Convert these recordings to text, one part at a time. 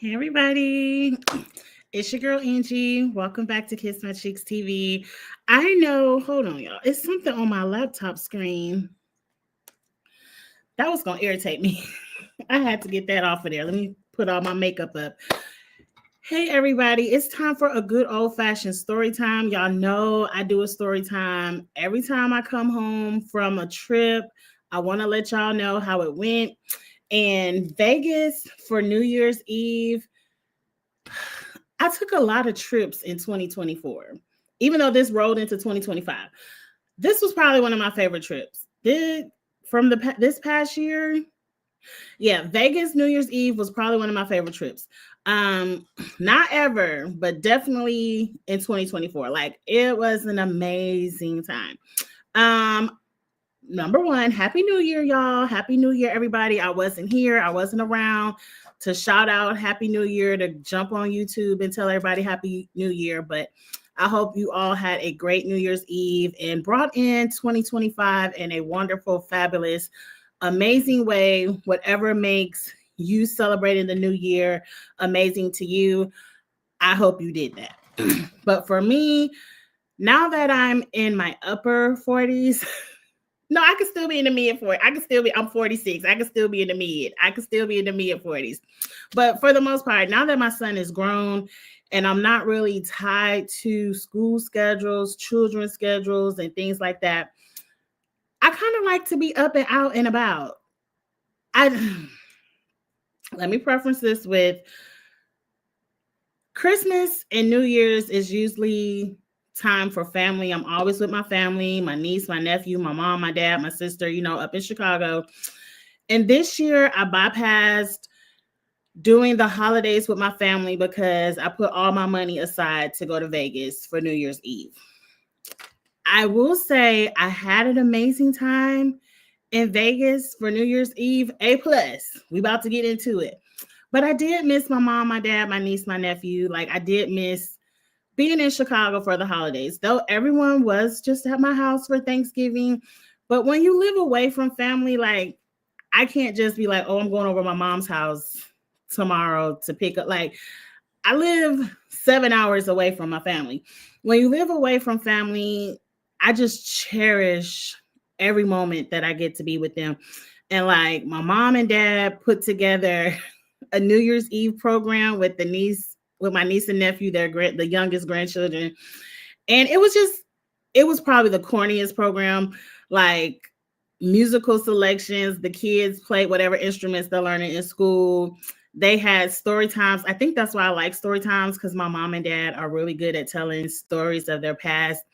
Hey everybody, it's your girl Angie. Welcome back to Kiss My Cheeks TV. I know, hold on, y'all. It's something on my laptop screen that was gonna irritate me. I had to get that off of there. Let me put all my makeup up. Hey everybody, it's time for a good old-fashioned story time. Y'all know I do a story time every time I come home from a trip. I want to let y'all know how it went. And Vegas for New Year's Eve, I took a lot of trips in 2024, even though this rolled into 2025. This was probably one of my favorite trips. This past year, yeah, Vegas New Year's Eve was probably one of my favorite trips. Um, Not ever, but definitely in 2024. Like it was an amazing time. Um, Number one, Happy New Year, y'all. Happy New Year, everybody. I wasn't here, I wasn't around to shout out Happy New Year, to jump on YouTube and tell everybody Happy New Year. But I hope you all had a great New Year's Eve and brought in 2025 in a wonderful, fabulous, amazing way. Whatever makes you celebrating the new year amazing to you, I hope you did that. But for me, now that I'm in my upper 40s, no, I can still be in the mid 40s. I'm 46. I can still be in the mid. I can still be in the mid 40s. But for the most part, now that my son is grown and I'm not really tied to school schedules, children's schedules, and things like that, I kind of like to be up and out and about. I Let me preference this with Christmas and New Year's is usually time for family. I'm always with my family, my niece, my nephew, my mom, my dad, my sister, up in Chicago. And this year I bypassed doing the holidays with my family because I put all my money aside to go to Vegas for New Year's Eve. I will say I had an amazing time in Vegas for New Year's Eve. A plus. We about to get into it. But I did miss my mom, my dad, my niece, my nephew. Like I did miss being in Chicago for the holidays, though everyone was just at my house for Thanksgiving. But when you live away from family, like I can't just be like, oh, I'm going over to my mom's house tomorrow to pick up. Like I live 7 hours away from my family. When you live away from family, I just cherish every moment that I get to be with them. And like my mom and dad put together a New Year's Eve program with my niece and nephew, the youngest grandchildren. And it was probably the corniest program. Like musical selections, the kids played whatever instruments they're learning in school. They had story times. I think that's why I like story times, because my mom and dad are really good at telling stories of their past.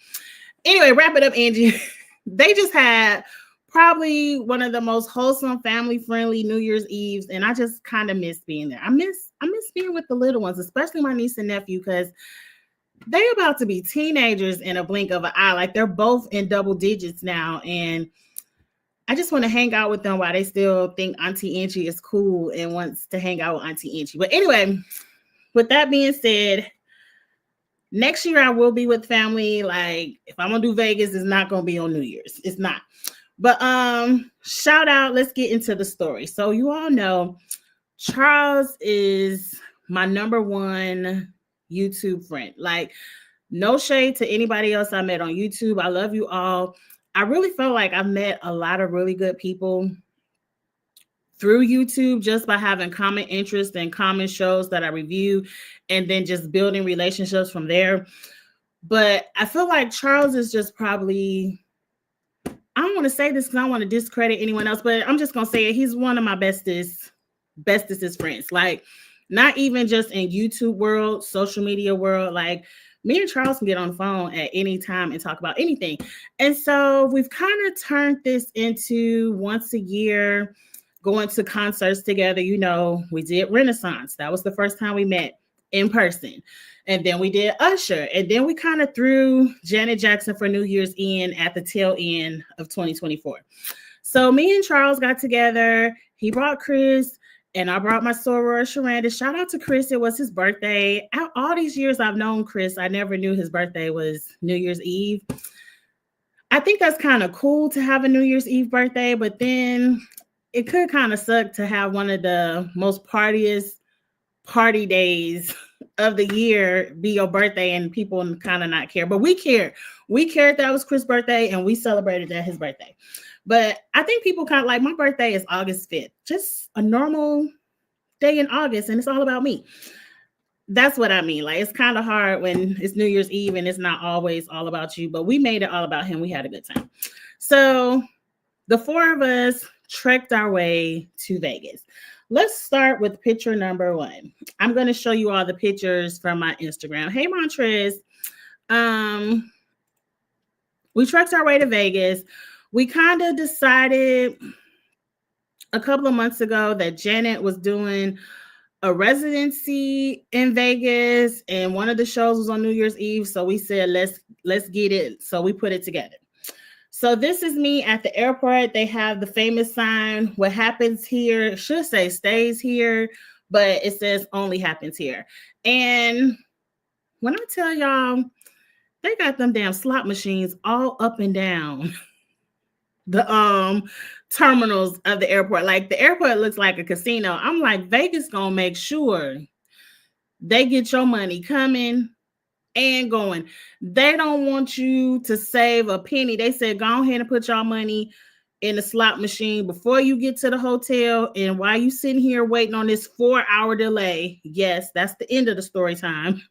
Anyway, wrap it up, Angie. They just had probably one of the most wholesome, family friendly New Year's Eves, and I just kind of miss being there. I miss being with the little ones, especially my niece and nephew, because they're about to be teenagers in a blink of an eye. Like they're both in double digits now, and I just want to hang out with them while they still think Auntie Angie is cool and wants to hang out with Auntie Angie. But anyway, with that being said, next year I will be with family. Like if I'm gonna do Vegas, it's not gonna be on New Year's. It's not. But shout out, let's get into the story. So you all know Charles is my number one YouTube friend. Like no shade to anybody else I met on YouTube. I love you all. I really felt like I've met a lot of really good people through YouTube just by having common interests and common shows that I review, and then just building relationships from there. But I feel like Charles is just probably, I don't want to say this because I don't want to discredit anyone else, but I'm just going to say it. He's one of my bestest friends. Like not even just in YouTube world, social media world. Like me and Charles can get on the phone at any time and talk about anything. And so we've kind of turned this into once a year going to concerts together. We did Renaissance. That was the first time we met in person. And then we did Usher. And then we kind of threw Janet Jackson for New Year's in at the tail end of 2024. So me and Charles got together. He brought Chris and I brought my soror, Sharanda. Shout out to Chris. It was his birthday. All these years I've known Chris, I never knew his birthday was New Year's Eve. I think that's kind of cool to have a New Year's Eve birthday, but then it could kind of suck to have one of the most partiest party days of the year be your birthday and people kind of not care. But we care. We cared that was Chris' birthday and we celebrated that his birthday. But I think people kind of like, my birthday is August 5th. Just a normal day in August and it's all about me. That's what I mean. Like, it's kind of hard when it's New Year's Eve and it's not always all about you, but we made it all about him. We had a good time. So the four of us trekked our way to Vegas. Let's start with picture number one. I'm going to show you all the pictures from my Instagram. Hey, Montrez. We trekked our way to Vegas. We kind of decided a couple of months ago that Janet was doing a residency in Vegas and one of the shows was on New Year's Eve. So we said, let's get it. So we put it together. So this is me at the airport. They have the famous sign, what happens here, it should say stays here, but it says only happens here. And when I tell y'all, they got them damn slot machines all up and down the terminals of the airport. Like, the airport looks like a casino. I'm like, Vegas gonna make sure they get your money coming and going. They don't want you to save a penny. They said, go ahead and put your money in the slot machine before you get to the hotel. And while you sitting here waiting on this 4-hour delay, yes, that's the end of the story time.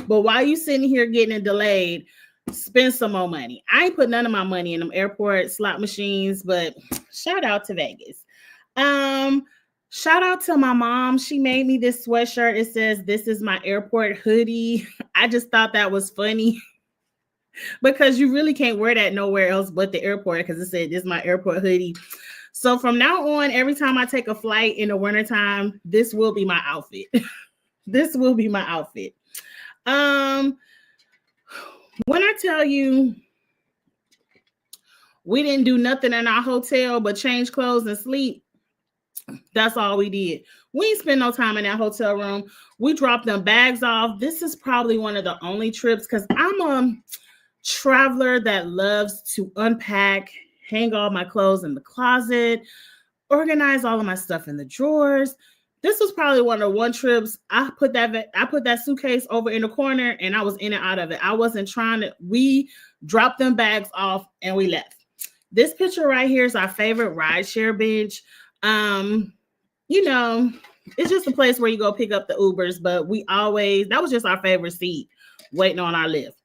But while you sitting here getting it delayed, spend some more money. I ain't put none of my money in them airport slot machines, but shout out to Vegas. Shout out to my mom. She made me this sweatshirt. It says, "This is my airport hoodie." I just thought that was funny because you really can't wear that nowhere else but the airport, because it said, "This is my airport hoodie." So from now on, every time I take a flight in the wintertime, this will be my outfit. This will be my outfit. When I tell you we didn't do nothing in our hotel but change clothes and sleep, that's all we did. We didn't spend no time in that hotel room. We dropped them bags off. This is probably one of the only trips, because I'm a traveler that loves to unpack, hang all my clothes in the closet, organize all of my stuff in the drawers. This was probably one of the one trips I put that suitcase over in the corner and I was in and out of it. I wasn't trying to. We dropped them bags off and we left. This picture right here is our favorite rideshare bench. You know, it's just a place where you go pick up the Ubers, but that was just our favorite seat waiting on our lift.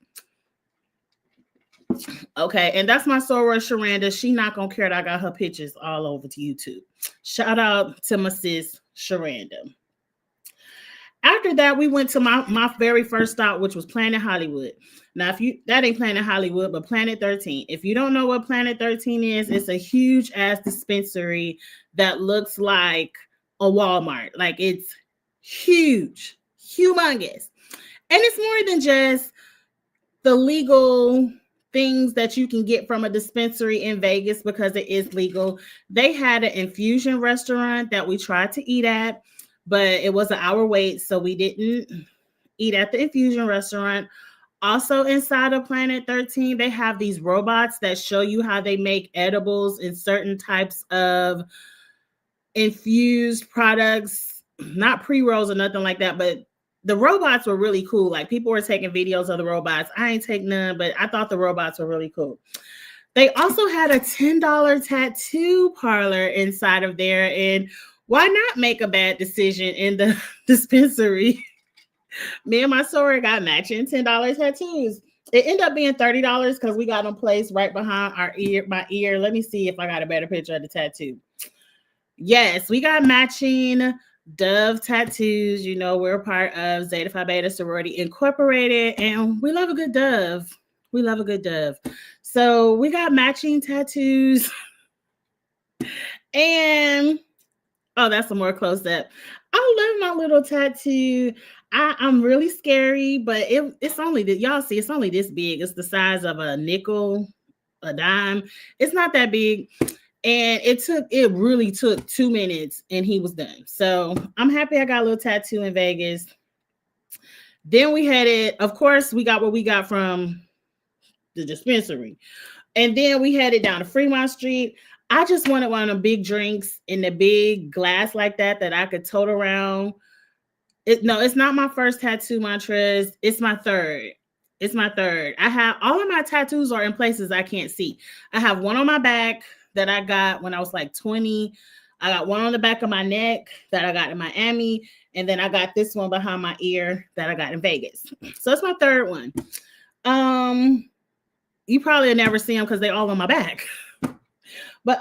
Okay, and that's my soror Sharanda. She not gonna care that I got her pictures all over to YouTube. Shout out to my sis Sharanda. After that, we went to my very first stop, which was Planet Hollywood. Now, that ain't Planet Hollywood, but Planet 13. If you don't know what Planet 13 is, it's a huge ass dispensary that looks like a Walmart. Like, it's huge, humongous. And it's more than just the legal things that you can get from a dispensary in Vegas, because it is legal. They had an infusion restaurant that we tried to eat at, but it was an hour wait, so we didn't eat at the infusion restaurant. Also, inside of Planet 13, they have these robots that show you how they make edibles and certain types of infused products, not pre-rolls or nothing like that, but the robots were really cool. Like, people were taking videos of the robots. I ain't take none, but I thought the robots were really cool. They also had a $10 tattoo parlor inside of there. And why not make a bad decision in the dispensary? Me and my soror got matching $10 tattoos. It ended up being $30 because we got them placed right behind my ear. Let me see if I got a better picture of the tattoo. Yes, we got matching Dove tattoos. You know, we're a part of Zeta Phi Beta Sorority Incorporated, and we love a good dove. We love a good dove. So we got matching tattoos. And that's a more close up. I love my little tattoo. I'm really scary, but it's only that y'all see, it's only this big. It's the size of a nickel, a dime. It's not that big. And it really took 2 minutes and he was done. So I'm happy I got a little tattoo in Vegas. Then we headed, of course, we got what we got from the dispensary. And then we headed down to Fremont Street. I just wanted one of them big drinks in the big glass like that I could tote around No, it's not my first tattoo, Montrez. It's my third. It's my third. I have all of my tattoos are in places I can't see. I have one on my back that I got when I was like 20. I got one on the back of my neck that I got in Miami. And then I got this one behind my ear that I got in Vegas. So that's my third one. You probably never see them because they're all on my back. But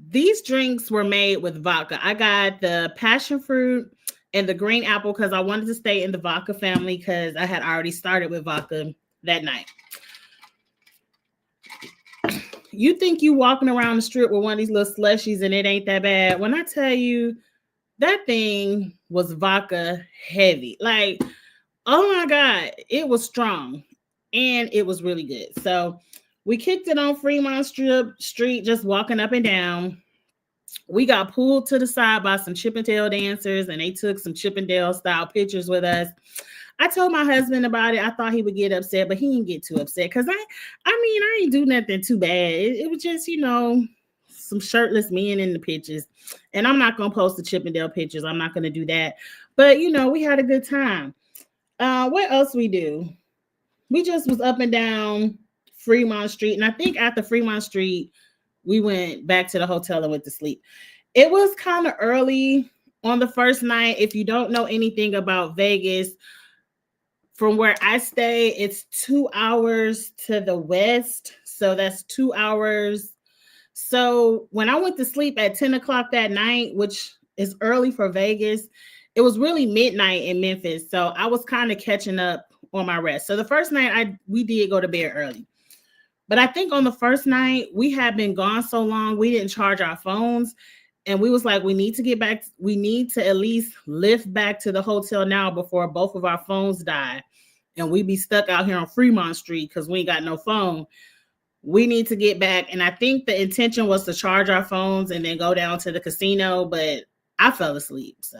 these drinks were made with vodka. I got the passion fruit and the green apple because I wanted to stay in the vodka family because I had already started with vodka that night. You think you walking around the strip with one of these little slushies and it ain't that bad. When I tell you that thing was vodka heavy. Like, oh my God, it was strong and it was really good. So we kicked it on Fremont Street, just walking up and down. We got pulled to the side by some Chippendale dancers and they took some Chippendale style pictures with us. I told my husband about it. I thought he would get upset, but he didn't get too upset because I ain't do nothing too bad. It was just, some shirtless men in the pictures. And I'm not going to post the Chippendale pictures. I'm not going to do that. But, we had a good time. What else we do? We just was up and down Fremont Street. And I think after Fremont Street, we went back to the hotel and went to sleep. It was kind of early on the first night. If you don't know anything about Vegas, from where I stay, it's 2 hours to the west. So that's 2 hours. So when I went to sleep at 10 o'clock that night, which is early for Vegas, it was really midnight in Memphis. So I was kind of catching up on my rest. So the first night we did go to bed early. But I think on the first night, we had been gone so long, we didn't charge our phones. And we was like, we need to get back. We need to at least lift back to the hotel now before both of our phones die. And we be stuck out here on Fremont Street because we ain't got no phone. We need to get back. And I think the intention was to charge our phones and then go down to the casino. But I fell asleep. So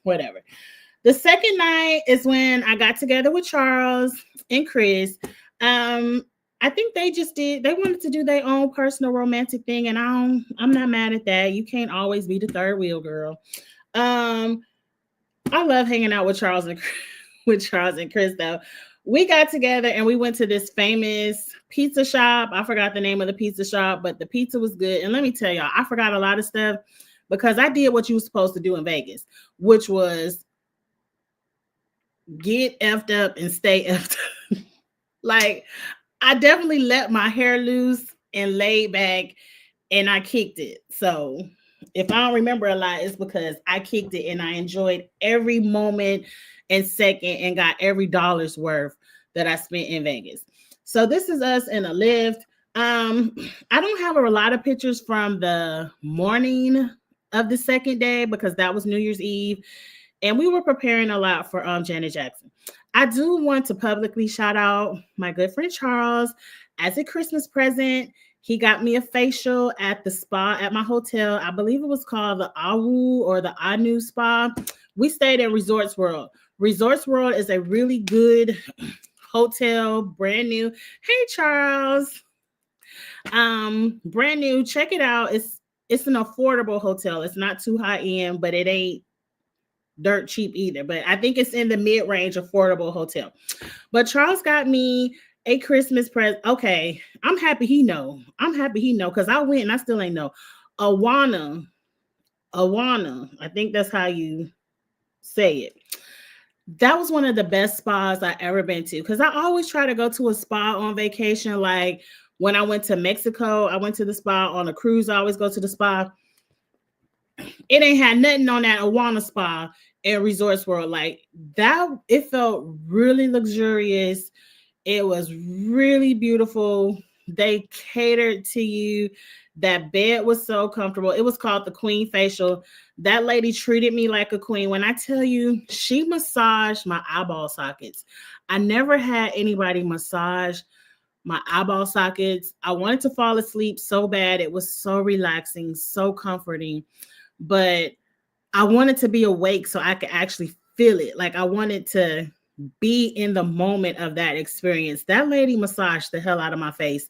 whatever. The second night is when I got together with Charles and Chris. I think they wanted to do their own personal romantic thing. And I'm not mad at that. You can't always be the third wheel, girl. I love hanging out with Charles and Chris though. We got together and we went to this famous pizza shop. I forgot the name of the pizza shop, but the pizza was good. And let me tell y'all, I forgot a lot of stuff because I did what you were supposed to do in Vegas, which was get effed up and stay effed up. Like, I definitely let my hair loose and laid back and I kicked it. So if I don't remember a lot, it's because I kicked it and I enjoyed every moment and second and got every dollar's worth that I spent in Vegas. So this is us in a Lyft. I don't have a lot of pictures from the morning of the second day because that was New Year's Eve. And we were preparing a lot for Janet Jackson. I do want to publicly shout out my good friend Charles. As a Christmas present, he got me a facial at the spa at my hotel. I believe it was called the Awu or the Anu Spa. We stayed at Resorts World. Resorts World is a really good hotel, brand new. Hey, Charles. Brand new. Check it out. It's an affordable hotel. It's not too high end, but it ain't dirt cheap either. But I think it's in the mid-range affordable hotel. But Charles got me a Christmas present. Okay, I'm happy he know because I went and I still ain't know. Awana. I think that's how you say it. That was one of the best spas I ever been to because I always try to go to a spa on vacation. Like when I went to Mexico, I went to the spa. On a cruise, I always go to the spa. It ain't had nothing on that Awana Spa and Resorts World. Like that, it felt really luxurious. It was really beautiful. They catered to you. That bed was so comfortable. It was called the Queen Facial. That lady treated me like a queen. When I tell you, she massaged my eyeball sockets. I never had anybody massage my eyeball sockets. I wanted to fall asleep so bad. It was so relaxing, so comforting. But I wanted to be awake so I could actually feel it. Like I wanted to be in the moment of that experience. That lady massaged the hell out of my face.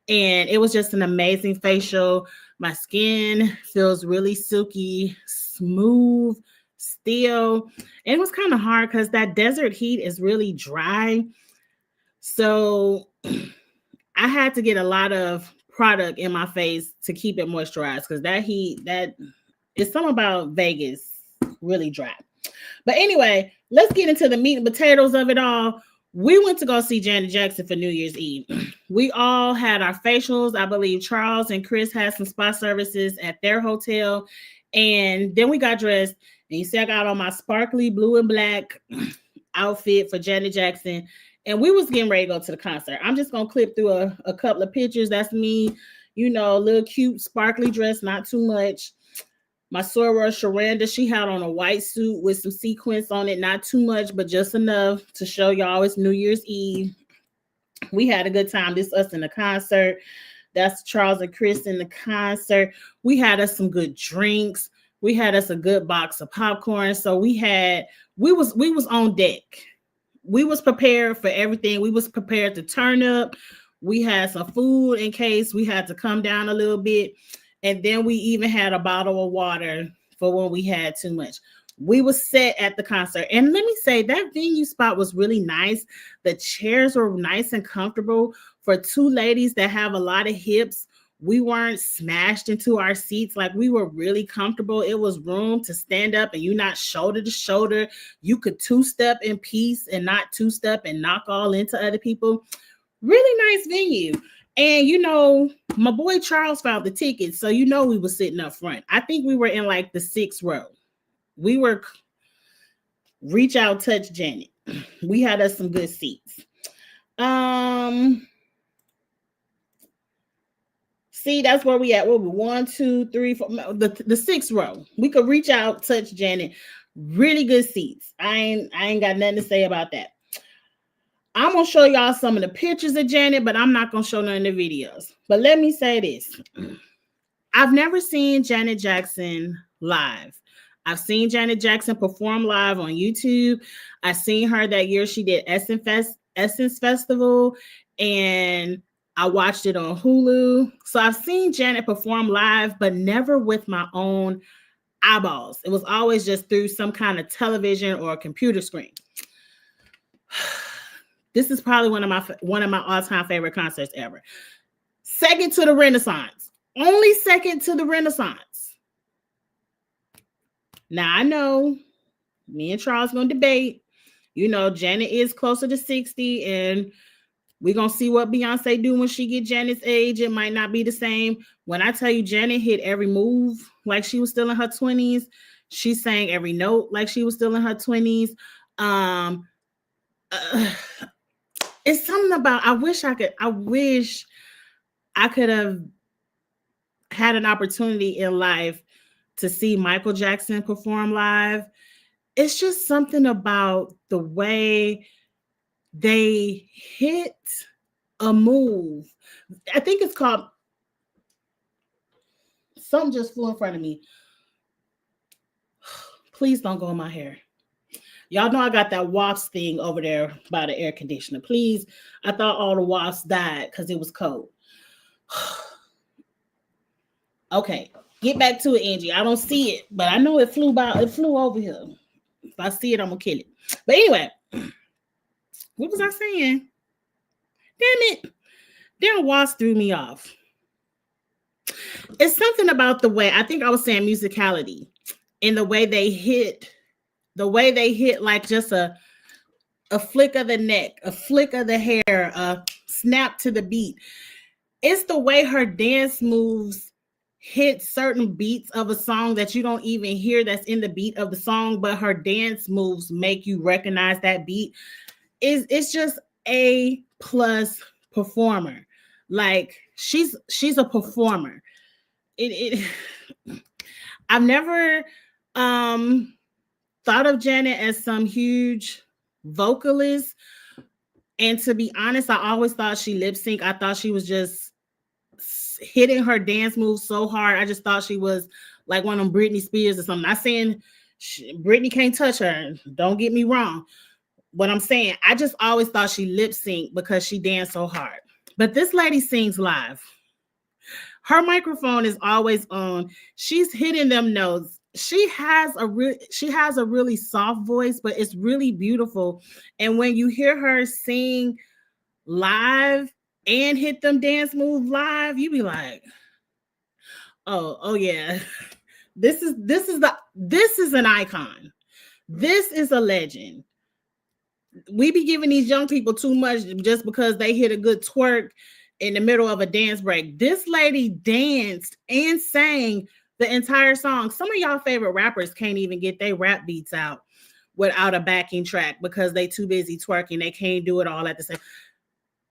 And it was just an amazing facial. My skin feels really silky, smooth, still. And it was kind of hard because that desert heat is really dry. So I had to get a lot of product in my face to keep it moisturized because that heat, that is something about Vegas really dry. But anyway, let's get into the meat and potatoes of it all. We went to go see Janet Jackson for New Year's Eve. We all had our facials. I believe Charles and Chris had some spa services at their hotel. And then we got dressed. And you see, I got on my sparkly blue and black outfit for Janet Jackson. And we was getting ready to go to the concert. I'm just going to clip through a couple of pictures. That's me, you know, a little cute, sparkly dress, not too much. My soror, Sharanda, she had on a white suit with some sequins on it. Not too much, but just enough to show y'all it's New Year's Eve. We had a good time. This us in the concert. That's Charles and Chris in the concert. We had us some good drinks. We had us a good box of popcorn. So we was on deck. We was prepared for everything. We was prepared to turn up. We had some food in case we had to come down a little bit. And then we even had a bottle of water for when we had too much. We were set at the concert. And let me say, that venue spot was really nice. The chairs were nice and comfortable for two ladies that have a lot of hips. We weren't smashed into our seats. Like, we were really comfortable. It was room to stand up and you're not shoulder to shoulder. You could two-step in peace and not two-step and knock all into other people. Really nice venue. And, you know, my boy Charles found the tickets. So, you know, we were sitting up front. I think we were in like the 6th row. We were reach out, touch Janet. We had us some good seats. See, that's where we at. We'll be 1, 2, 3, 4, the 6th row. We could reach out, touch Janet. Really good seats. I ain't got nothing to say about that. I'm going to show y'all some of the pictures of Janet, but I'm not going to show none of the videos. But let me say this. I've never seen Janet Jackson live. I've seen Janet Jackson perform live on YouTube. I seen her that year she did Essence Festival, and I watched it on Hulu. So I've seen Janet perform live, but never with my own eyeballs. It was always just through some kind of television or a computer screen. This is probably one of my all-time favorite concerts ever. Second to the Renaissance. Only second to the Renaissance. Now, I know me and Charles going to debate. You know, Janet is closer to 60, and we're going to see what Beyonce do when she get Janet's age. It might not be the same. When I tell you Janet hit every move like she was still in her 20s, she sang every note like she was still in her 20s. It's something about, I wish I could have had an opportunity in life to see Michael Jackson perform live. It's just something about the way they hit a move. I think it's called, something just flew in front of me. Please don't go in my hair. Y'all know I got that wasp thing over there by the air conditioner. Please. I thought all the wasps died because it was cold. Okay. Get back to it, Angie. I don't see it, but I know it flew by. It flew over here. If I see it, I'm going to kill it. But anyway, what was I saying? Damn it. Damn wasp threw me off. It's something about the way, I think I was saying musicality, and the way they hit like just a flick of the neck, a flick of the hair, a snap to the beat. It's the way her dance moves hit certain beats of a song that you don't even hear that's in the beat of the song, but her dance moves make you recognize that beat. It's just A+ performer. Like, she's a performer. I've never thought of Janet as some huge vocalist. And to be honest, I always thought she lip sync. I thought she was just hitting her dance moves so hard. I just thought she was like one of them Britney Spears or something. Not saying Britney can't touch her. Don't get me wrong. What I'm saying, I just always thought she lip synced because she danced so hard. But this lady sings live. Her microphone is always on. She's hitting them notes she has a really soft voice, but it's really beautiful. And when you hear her sing live and hit them dance moves live, you be like, oh yeah. This is an icon. This is a legend. We be giving these young people too much just because they hit a good twerk in the middle of a dance break. This lady danced and sang the entire song. Some of y'all favorite rappers can't even get their rap beats out without a backing track because they too busy twerking. They can't do it all at the same.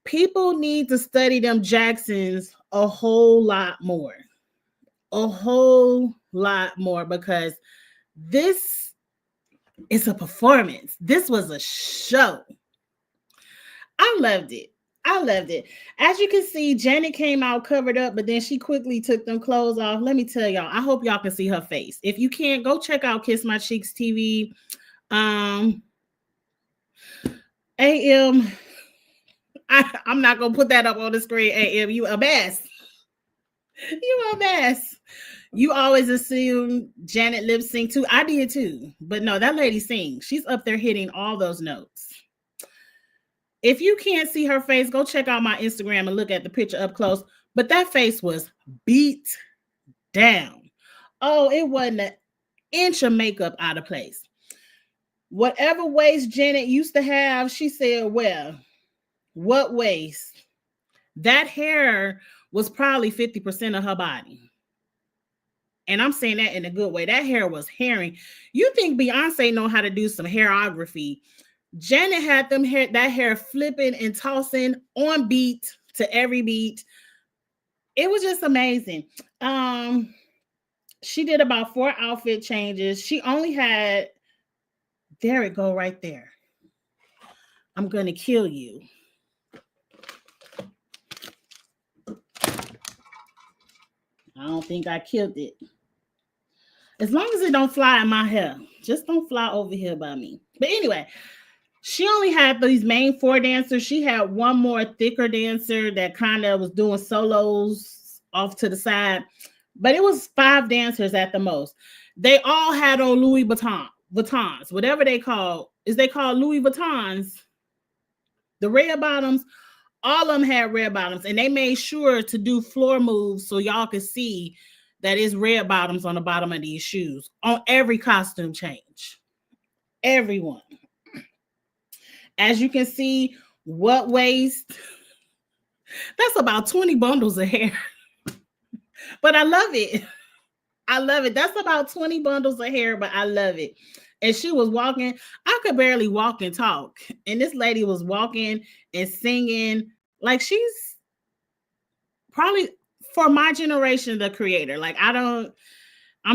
People need to study them Jacksons a whole lot more. A whole lot more, because this is a performance. This was a show. I loved it. I loved it. As you can see, Janet came out covered up, but then she quickly took them clothes off. Let me tell y'all, I hope y'all can see her face. If you can't, go check out Kiss My Cheeks TV. AM, I'm not going to put that up on the screen. AM, you a mess. You a mess. You always assume Janet lip sync too. I did too. But no, that lady sings. She's up there hitting all those notes. If you can't see her face, go check out my Instagram and look at the picture up close. But that face was beat down. Oh, it wasn't an inch of makeup out of place. Whatever waist Janet used to have, she said, well, what waist? That hair was probably 50% of her body. And I'm saying that in a good way. That hair was hairing. You think Beyonce know how to do some hairography? Janet had that hair flipping and tossing on beat to every beat. It was just amazing. She did about 4 outfit changes. She only had, there it go right there. I'm gonna kill you. I don't think I killed it. As long as it don't fly in my hair. Just don't fly over here by me. But anyway, she only had these main 4 dancers. She had one more thicker dancer that kind of was doing solos off to the side. But it was 5 dancers at the most. They all had on Louis Vuittons, whatever they call. Is they called Louis Vuittons? The red bottoms. All of them had red bottoms. And they made sure to do floor moves so y'all could see that it's red bottoms on the bottom of these shoes on every costume change. Everyone. As you can see, what waist? That's about 20 bundles of hair. But I love it. I love it. That's about 20 bundles of hair, but I love it. And she was walking. I could barely walk and talk. And this lady was walking and singing. Like, she's probably, for my generation, the creator. Like, I'm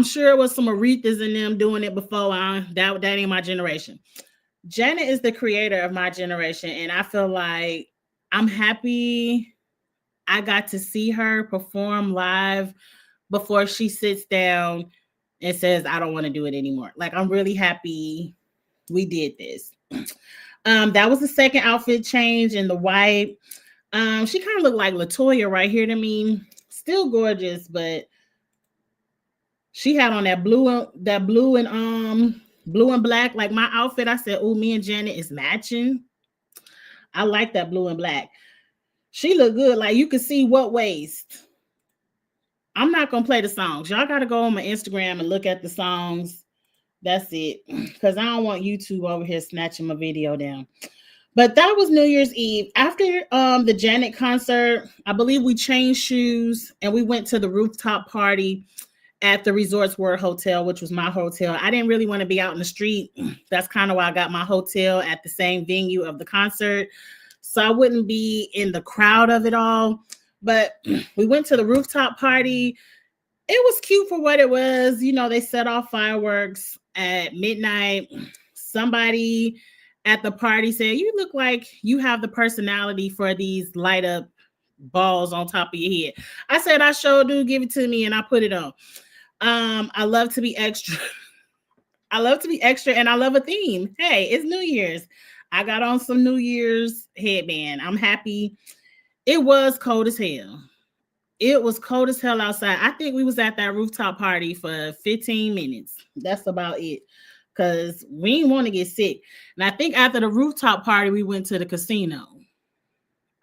sure it was some Aretha's in them doing it before. That ain't my generation. Janet is the creator of my generation, and I feel like I'm happy I got to see her perform live before she sits down and says, I don't want to do it anymore. Like, I'm really happy we did this. That was the second outfit change in the white. She kind of looked like LaToya right here to me. Still gorgeous, but she had on that blue and black, like my outfit. I said, oh, me and Janet is matching. I like that blue and black. She looked good. Like, you could see what waist. I'm not going to play the songs. Y'all got to go on my Instagram and look at the songs. That's it. Because I don't want YouTube over here snatching my video down. But that was New Year's Eve. After the Janet concert, I believe we changed shoes and we went to the rooftop party at the Resorts World Hotel, which was my hotel. I didn't really want to be out in the street. That's kind of why I got my hotel at the same venue of the concert, so I wouldn't be in the crowd of it all. But we went to the rooftop party. It was cute for what it was. You know, they set off fireworks at midnight. Somebody at the party said, you look like you have the personality for these light up balls on top of your head. I said, I sure do. Give it to me. And I put it on. I love to be extra. I love to be extra, and I love a theme. Hey, it's New Year's. I got on some New Year's headband. I'm happy. It was cold as hell. It was cold as hell outside. I think we was at that rooftop party for 15 minutes. That's about it. Because we didn't want to get sick. And I think after the rooftop party, we went to the casino.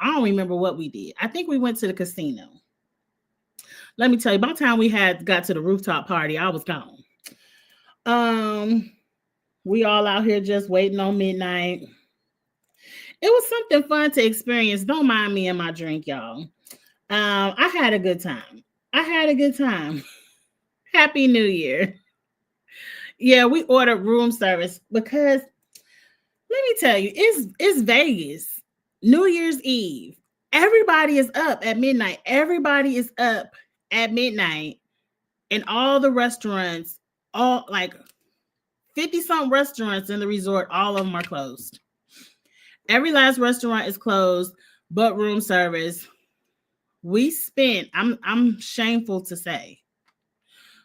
I don't remember what we did. I think we went to the casino. Let me tell you, by the time we got to the rooftop party, I was gone. We all out here just waiting on midnight. It was something fun to experience. Don't mind me and my drink, y'all. I had a good time. Happy New Year. Yeah, we ordered room service because let me tell you, it's Vegas. New Year's Eve. Everybody is up at midnight. And all the restaurants, all like 50-something restaurants in the resort, all of them are closed. Every last restaurant is closed, but room service. We spent, I'm shameful to say,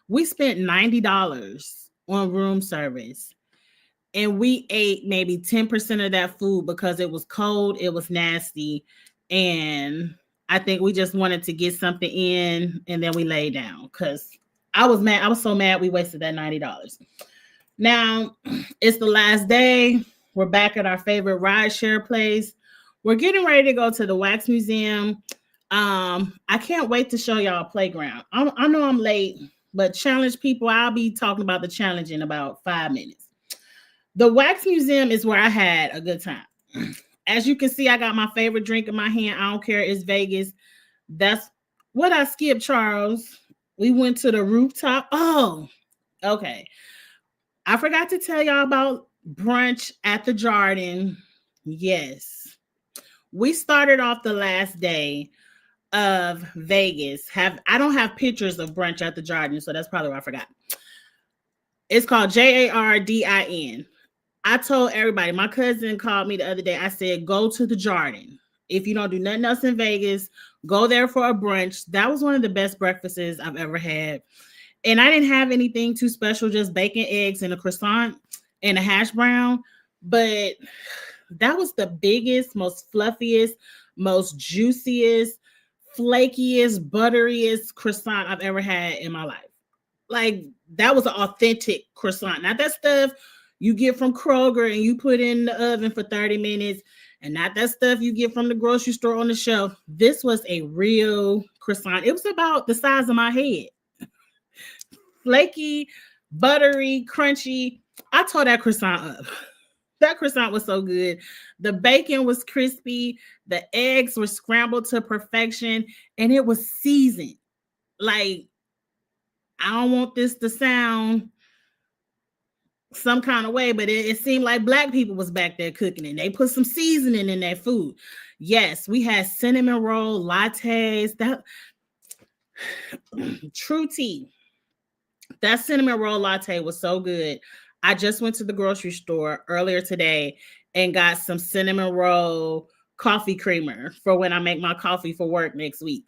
we spent $90 on room service. And we ate maybe 10% of that food because it was cold, it was nasty, and I think we just wanted to get something in, and then we lay down because I was mad. I was so mad we wasted that $90. Now, it's the last day. We're back at our favorite rideshare place. We're getting ready to go to the Wax Museum. I can't wait to show y'all a playground. I know I'm late, but challenge people, I'll be talking about the challenge in about 5 minutes. The Wax Museum is where I had a good time. As you can see, I got my favorite drink in my hand. I don't care. It's Vegas. That's what I skipped, Charles. We went to the rooftop. Oh, okay. I forgot to tell y'all about brunch at the Jardin. Yes. We started off the last day of Vegas. I don't have pictures of brunch at the Jardin, so that's probably what I forgot. It's called Jardin. I told everybody, my cousin called me the other day. I said, go to the Jardin. If you don't do nothing else in Vegas, go there for a brunch. That was one of the best breakfasts I've ever had. And I didn't have anything too special, just bacon, eggs, and a croissant and a hash brown. But that was the biggest, most fluffiest, most juiciest, flakiest, butteriest croissant I've ever had in my life. Like, that was an authentic croissant. Not that stuff you get from Kroger and you put in the oven for 30 minutes, and not that stuff you get from the grocery store on the shelf. This was a real croissant. It was about the size of my head. Flaky, buttery, crunchy. I tore that croissant up. That croissant was so good. The bacon was crispy. The eggs were scrambled to perfection, and it was seasoned. Like, I don't want this to sound some kind of way, but it seemed like Black people was back there cooking it. They put some seasoning in that food. Yes, we had cinnamon roll lattes. That true tea. That cinnamon roll latte was so good. I just went to the grocery store earlier today and got some cinnamon roll coffee creamer for when I make my coffee for work next week.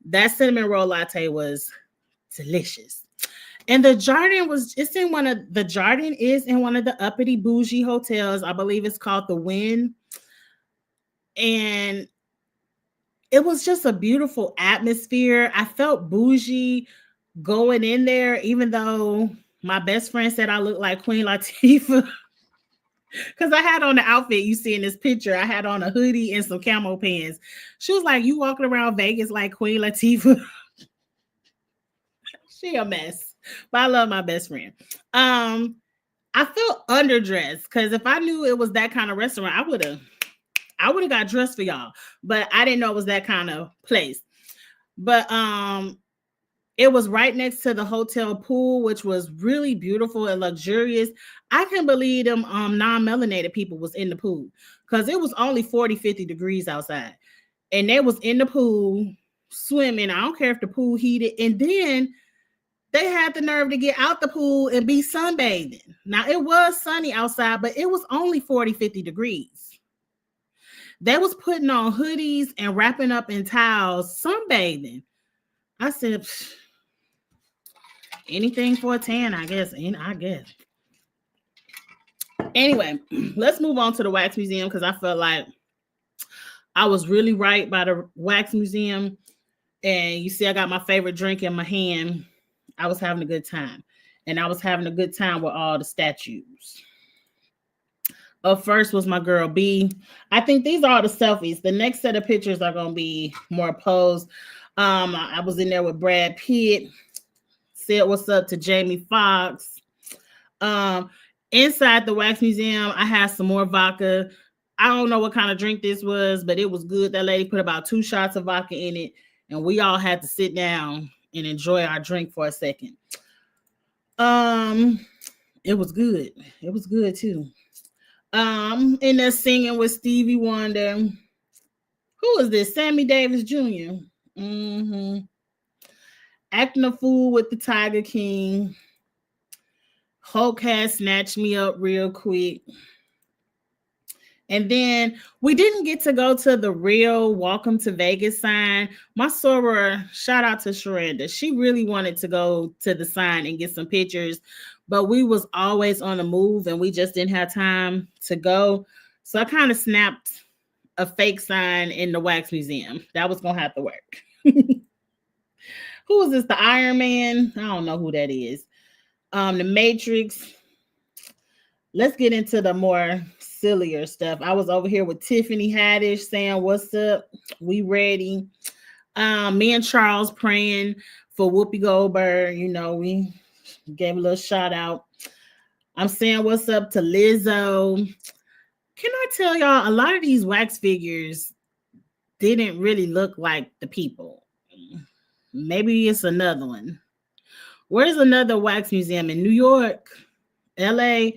That cinnamon roll latte was delicious. And the Jardin is in one of the uppity bougie hotels. I believe it's called the Wynn. And it was just a beautiful atmosphere. I felt bougie going in there, even though my best friend said I looked like Queen Latifah. Because I had on the outfit you see in this picture. I had on a hoodie and some camo pants. She was like, you walking around Vegas like Queen Latifah. She a mess. But I love my best friend. I felt underdressed because if I knew it was that kind of restaurant, I would have got dressed for y'all. But I didn't know it was that kind of place. But it was right next to the hotel pool, which was really beautiful and luxurious. I can't believe them non-melanated people was in the pool because it was only 40, 50 degrees outside. And they was in the pool swimming. I don't care if the pool heated. And then they had the nerve to get out the pool and be sunbathing. Now, it was sunny outside, but it was only 40, 50 degrees. They was putting on hoodies and wrapping up in towels, sunbathing. I said, anything for a tan, I guess. Anyway, let's move on to the Wax Museum because I felt like I was really right by the Wax Museum. And you see, I got my favorite drink in my hand. I was having a good time. And I was having a good time with all the statues. Up first was my girl B. I think these are all the selfies. The next set of pictures are going to be more posed. I was in there with Brad Pitt. Said what's up to Jamie Foxx. Um, Inside the wax museum, I had some more vodka. I don't know what kind of drink this was, but it was good. That lady put about 2 shots of vodka in it, and we all had to sit down and enjoy our drink for a second. Um, it was good. It was good too. And they're singing with Stevie Wonder. Who is this? Sammy Davis Jr. Mm-hmm. Acting a fool with the Tiger King. Hulk had snatched me up real quick. And then we didn't get to go to the real Welcome to Vegas sign. My soror, shout out to Sharenda. She really wanted to go to the sign and get some pictures, but we was always on the move and we just didn't have time to go. So I kind of snapped a fake sign in the wax museum. That was gonna have to work. Who is this? The Iron Man? I don't know who that is. The Matrix. Let's get into the more sillier stuff. I was over here with Tiffany Haddish saying, "What's up? We ready?" Me and Charles praying for Whoopi Goldberg. You know, we gave a little shout out. I'm saying, "What's up?" to Lizzo. Can I tell y'all, a lot of these wax figures didn't really look like the people. Maybe it's another one. Where's another wax museum in New York, LA?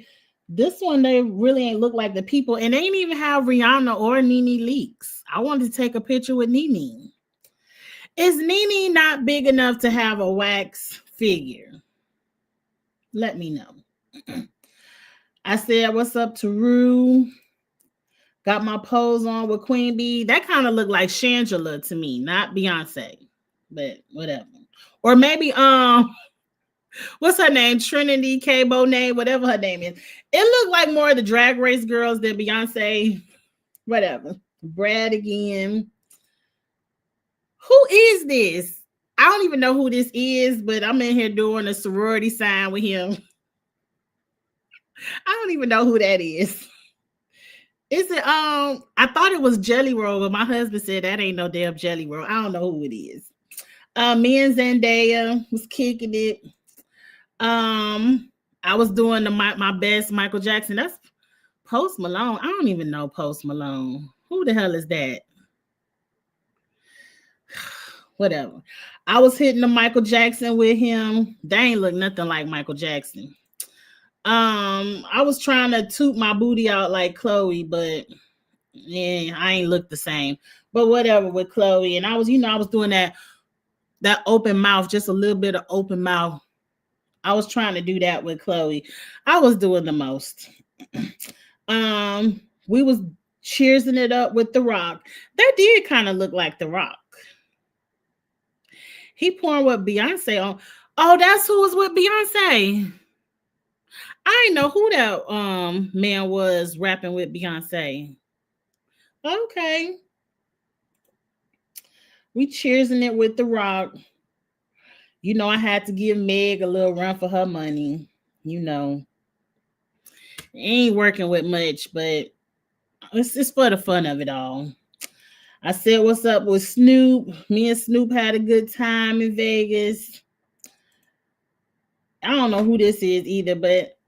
This one, they really ain't look like the people, and they ain't even have Rihanna or Nene Leakes. I wanted to take a picture with Nene. Is Nene not big enough to have a wax figure? Let me know. I said, "What's up to Rue?" Got my pose on with Queen Bee. That kind of looked like Shangela to me, not Beyonce, but whatever. Or maybe what's her name? Trinity K. Bonet, whatever her name is. It looked like more of the Drag Race girls than Beyonce. Whatever. Brad again. Who is this? I don't even know who this is, but I'm in here doing a sorority sign with him. I don't even know who that is. Is it I thought it was Jelly Roll, but my husband said that ain't no damn Jelly Roll. I don't know who it is. Me and Zendaya was kicking it. I was doing my best Michael Jackson. That's Post Malone. I don't even know Post Malone. Who the hell is that? Whatever. I was hitting the Michael Jackson with him. They ain't look nothing like Michael Jackson. I was trying to toot my booty out like Chloe, but yeah, I ain't look the same. But whatever with Chloe. And I was doing that open mouth, just a little bit of open mouth. I was trying to do that with Chloe. I was doing the most. We was cheersing it up with The Rock. That did kind of look like The Rock. He pouring with Beyonce on. Oh, that's who was with Beyonce. I didn't know who that man was rapping with Beyonce. Okay. We cheersing it with The Rock. You know, I had to give Meg a little run for her money. You know, ain't working with much, but it's for the fun of it all. I said, "What's up?" with Snoop. Me and Snoop had a good time in Vegas. I don't know who this is either, but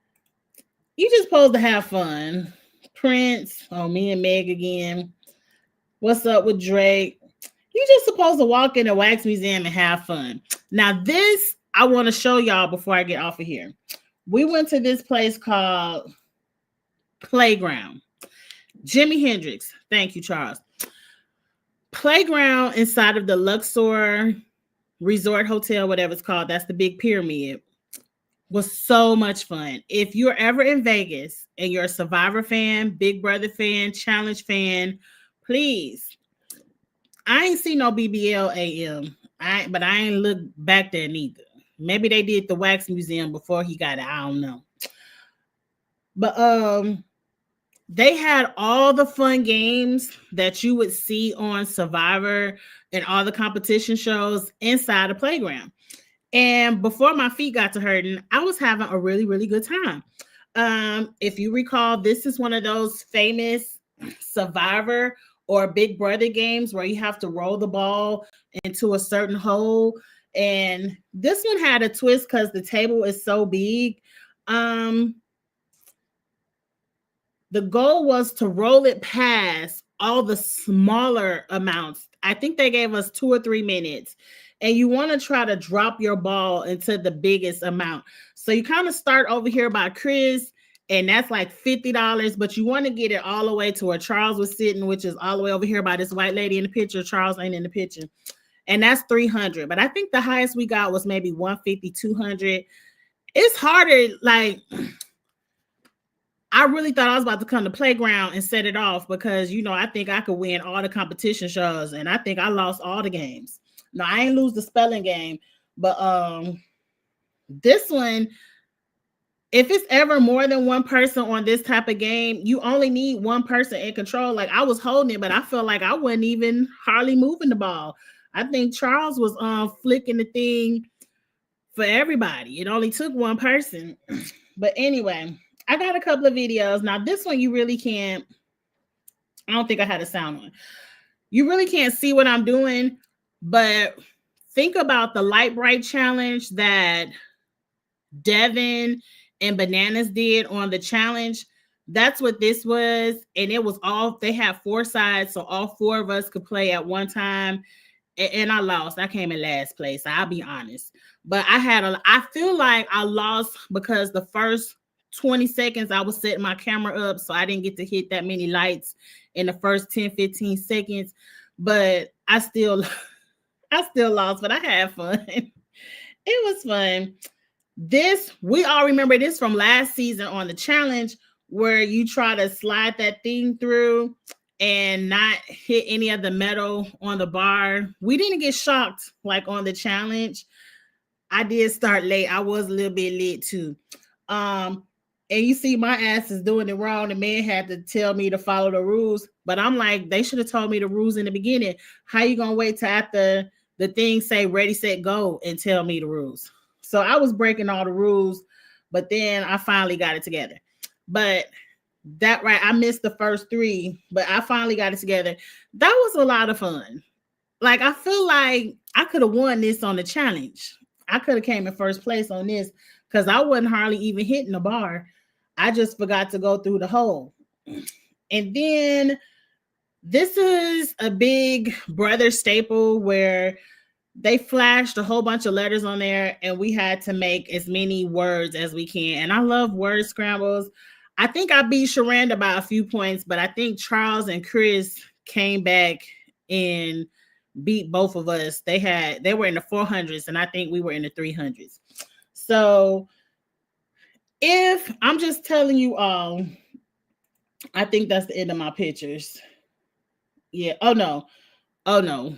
you just supposed to have fun. Prince. Oh, me and Meg again. What's up with Drake? You just supposed to walk in a wax museum and have fun. Now, this I want to show y'all before I get off of here. We went to this place called Playground. Jimi Hendrix. Thank you, Charles. Playground inside of the Luxor Resort Hotel, whatever it's called. That's the big pyramid. Was so much fun. If you're ever in Vegas and you're a Survivor fan, Big Brother fan, Challenge fan, please. I ain't see no BBL AM. But I ain't look back there neither. Maybe they did the wax museum before he got it. I don't know. But they had all the fun games that you would see on Survivor. and all the competition shows inside the playground. And before my feet got to hurting, I was having a really, really good time. If you recall, this is one of those famous Survivor or Big Brother games where you have to roll the ball into a certain hole. And this one had a twist because the table is so big. The goal was to roll it past all the smaller amounts. I think they gave us 2 or 3 minutes. And you want to try to drop your ball into the biggest amount. So you kind of start over here by Chris, and that's like $50, but you want to get it all the way to where Charles was sitting, which is all the way over here by this white lady in the picture. Charles ain't in the picture. And that's 300. But I think the highest we got was maybe 150, 200. It's harder. Like, I really thought I was about to come to playground and set it off because, you know, I think I could win all the competition shows, and I think I lost all the games. No, I ain't lose the spelling game, but this one, if it's ever more than one person on this type of game, you only need one person in control. Like, I was holding it, but I felt like I wasn't even hardly moving the ball. I think Charles was flicking the thing for everybody. It only took one person. But anyway, I got a couple of videos. Now, this one you really can't, I don't think I had a sound on. You really can't see what I'm doing, but think about the light bright challenge that Devin and Bananas did on the challenge. That's what this was. And it was all, they had 4 sides, so all 4 of us could play at one time. And I lost. I came in last place. I'll be honest. But I feel like I lost because the first 20 seconds I was setting my camera up, so I didn't get to hit that many lights in the first 10, 15 seconds. But I still lost, but I had fun. It was fun. We all remember this from last season on the challenge where you try to slide that thing through and not hit any of the metal on the bar. We didn't get shocked like on the challenge. I did start late. I was a little bit late too. And you see my ass is doing it wrong. The man had to tell me to follow the rules. But I'm like, they should have told me the rules in the beginning. How you gonna wait till after the thing say ready, set, go and tell me the rules? So I was breaking all the rules, but then I finally got it together. But I missed the first 3, but I finally got it together. That was a lot of fun. Like, I feel like I could have won this on the challenge. I could have came in first place on this because I wasn't hardly even hitting the bar. I just forgot to go through the hole. And then this is a Big Brother staple where they flashed a whole bunch of letters on there and we had to make as many words as we can. And I love word scrambles. I think I beat Sharanda by a few points, but I think Charles and Chris came back and beat both of us. They were in the 400s and I think we were in the 300s. So if I'm just telling you all, I think that's the end of my pictures. Yeah. Oh no.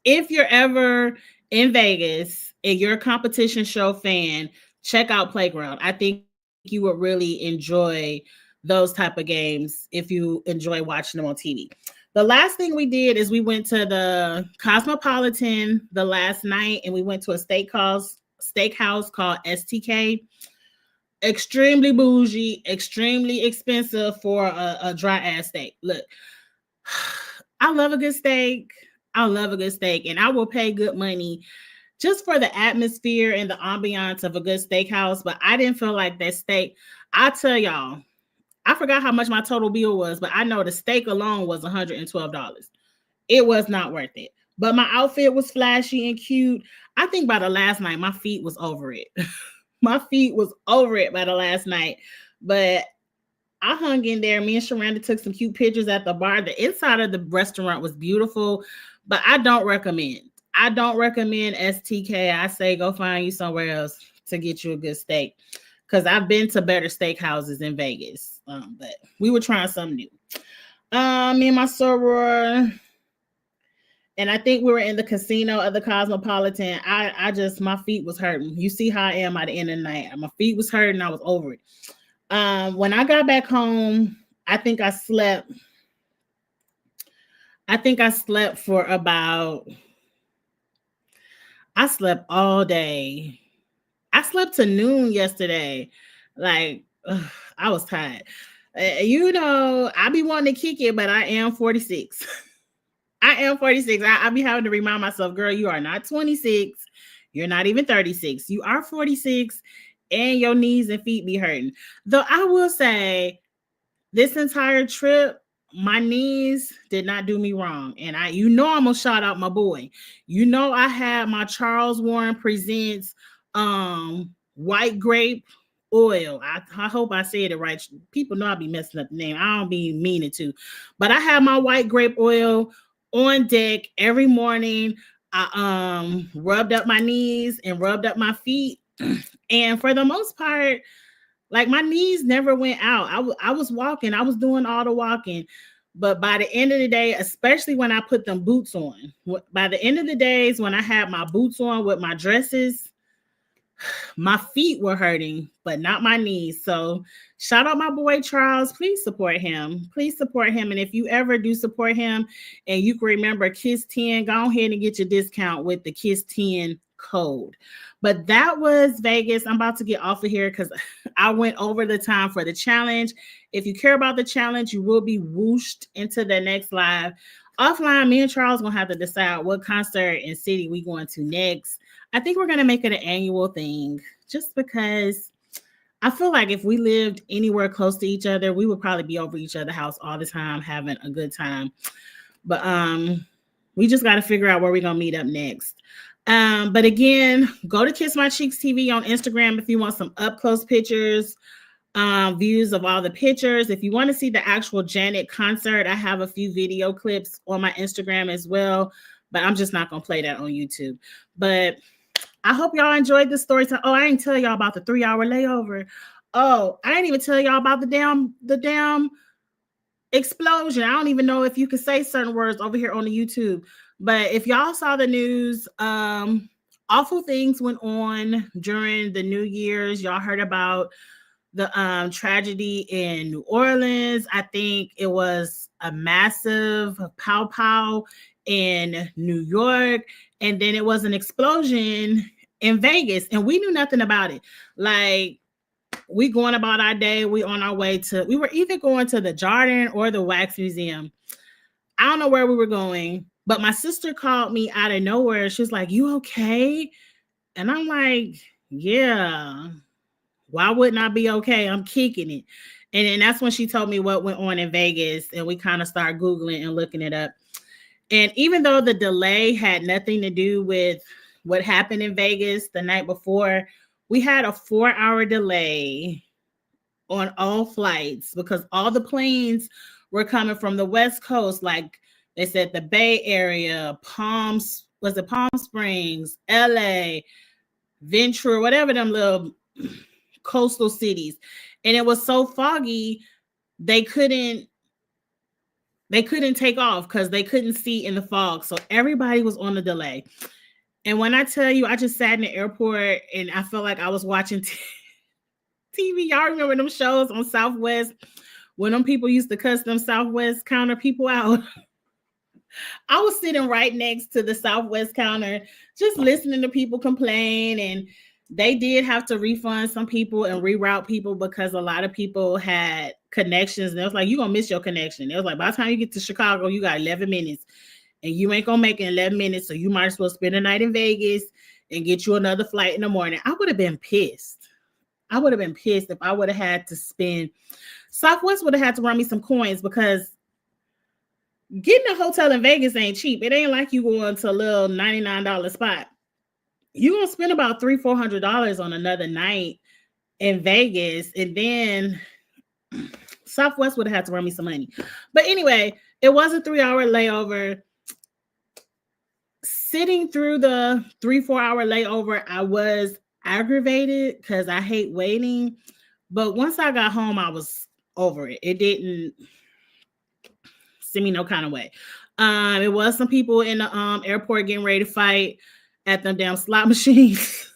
If you're ever in Vegas and you're a competition show fan, check out Playground. I think you would really enjoy those type of games if you enjoy watching them on TV. The last thing we did is we went to the Cosmopolitan the last night and we went to a steakhouse called STK. Extremely bougie, extremely expensive for a dry ass steak. Look, I love a good steak. And I will pay good money just for the atmosphere and the ambiance of a good steakhouse. But I didn't feel like that steak. I tell y'all, I forgot how much my total bill was, but I know the steak alone was $112. It was not worth it. But my outfit was flashy and cute. I think by the last night, my feet was over it. My feet was over it by the last night. But I hung in there. Me and Sharanda took some cute pictures at the bar. The inside of the restaurant was beautiful, but I don't recommend STK. I say go find you somewhere else to get you a good steak because I've been to better steakhouses in Vegas. But we were trying something new. Me and my soror, and I think we were in the casino of the Cosmopolitan. My feet was hurting. You see how I am at the end of the night. My feet was hurting. I was over it. When I got back home, I think I slept I think I slept all day. I slept to noon yesterday. Like, I was tired. I be wanting to kick it, but I am 46. I am 46. I be having to remind myself, girl, you are not 26. You're not even 36. You are 46, and your knees and feet be hurting. Though I will say, this entire trip, my knees did not do me wrong. And I'm gonna shout out my boy. I had my Charles Warren Presents white grape oil. I hope I said it right. People know I be messing up the name. I don't be meaning to, but I have my white grape oil on deck every morning. I rubbed up my knees and rubbed up my feet. And for the most part, like my knees never went out. I was walking, I was doing all the walking. But by the end of the day, especially when I put them boots on, by the end of the days when I had my boots on with my dresses, my feet were hurting, but not my knees. So shout out my boy Charles. Please support him. Please support him. And if you ever do support him and you can remember KISS 10, go ahead and get your discount with the KISS 10 code. But that was Vegas. I'm about to get off of here because I went over the time for the challenge. If you care about the challenge, you will be whooshed into the next live. Offline, me and Charles gonna have to decide what concert and city we going to next. I think we're gonna make it an annual thing just because I feel like if we lived anywhere close to each other, we would probably be over each other's house all the time, having a good time. But we just got to figure out where we're gonna meet up next. But again, go to Kiss My Cheeks TV on Instagram if you want some up close pictures, views of all the pictures. If you want to see the actual Janet concert, I have a few video clips on my Instagram as well, but I'm just not gonna play that on YouTube. But I hope y'all enjoyed this story time. Oh, I didn't tell y'all about the 3-hour layover. Oh, I didn't even tell y'all about the damn explosion. I don't even know if you can say certain words over here on the YouTube. But if y'all saw the news, awful things went on during the New Year's. Y'all heard about the tragedy in New Orleans. I think it was a massive pow pow in New York. And then it was an explosion in Vegas. And we knew nothing about it. Like, we going about our day. We were either going to the Jordan or the Wax Museum. I don't know where we were going, but my sister called me out of nowhere. She was like, "You okay?" And I'm like, "Yeah, why wouldn't I be okay? I'm kicking it." And then that's when she told me what went on in Vegas, and we kind of started Googling and looking it up. And even though the delay had nothing to do with what happened in Vegas the night before, we had a 4-hour delay on all flights because all the planes were coming from the West Coast. Like they said, the Bay Area, Palm Springs, LA, Ventura, whatever them little coastal cities. And it was so foggy, they couldn't take off because they couldn't see in the fog. So everybody was on a delay. And when I tell you, I just sat in the airport and I felt like I was watching TV. Y'all remember them shows on Southwest when them people used to cuss them Southwest counter people out? I was sitting right next to the Southwest counter, just listening to people complain. And they did have to refund some people and reroute people because a lot of people had connections. And it was like, you're going to miss your connection. It was like, by the time you get to Chicago, you got 11 minutes. And you ain't going to make it in 11 minutes. So you might as well spend a night in Vegas and get you another flight in the morning. I would have been pissed. If I would have had to spend. Southwest would have had to run me some coins because getting a hotel in Vegas ain't cheap. It ain't like you going to a little $99 spot. You're going to spend about $300-$400 on another night in Vegas. And then Southwest would have had to run me some money. But anyway, it was a 3-hour layover. Sitting through the 3-4 hour layover, I was aggravated because I hate waiting. But once I got home, I was over it. It didn't send me no kind of way. It was some people in the airport getting ready to fight at them damn slot machines.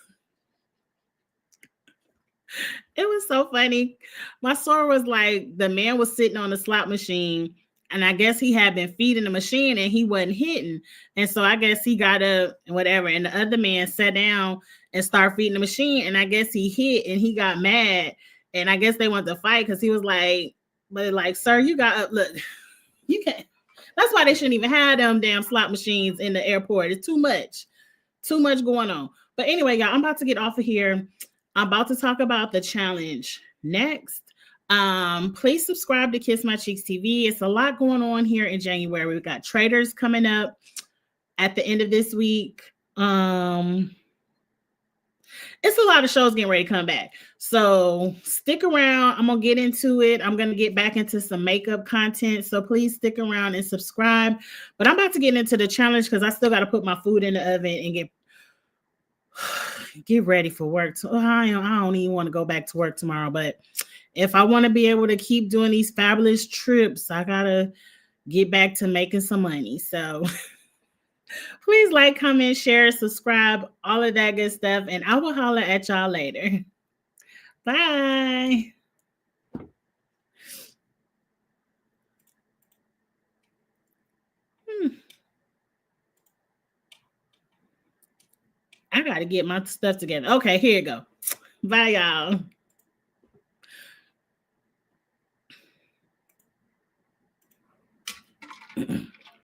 It was so funny. My story was like, the man was sitting on the slot machine And I guess he had been feeding the machine and he wasn't hitting. And so I guess he got up and whatever. And the other man sat down and started feeding the machine. And I guess he hit and he got mad. And I guess they wanted to fight because he was like, but like, sir, you got up. Look, you can't. That's why they shouldn't even have them damn slot machines in the airport. It's too much going on. But anyway, y'all, I'm about to get off of here. I'm about to talk about the challenge next. Please subscribe to Kiss My Cheeks TV. It's a lot going on here in January. We've got traders coming up at the end of this week. It's a lot of shows getting ready to come back. So stick around. I'm going to get into it. I'm going to get back into some makeup content. So please stick around and subscribe. But I'm about to get into the challenge because I still got to put my food in the oven and get ready for work. I don't even want to go back to work tomorrow. But if I want to be able to keep doing these fabulous trips, I got to get back to making some money. So please like, comment, share, subscribe, all of that good stuff. And I will holler at y'all later. Bye. I got to get my stuff together. Okay, here you go. Bye, y'all.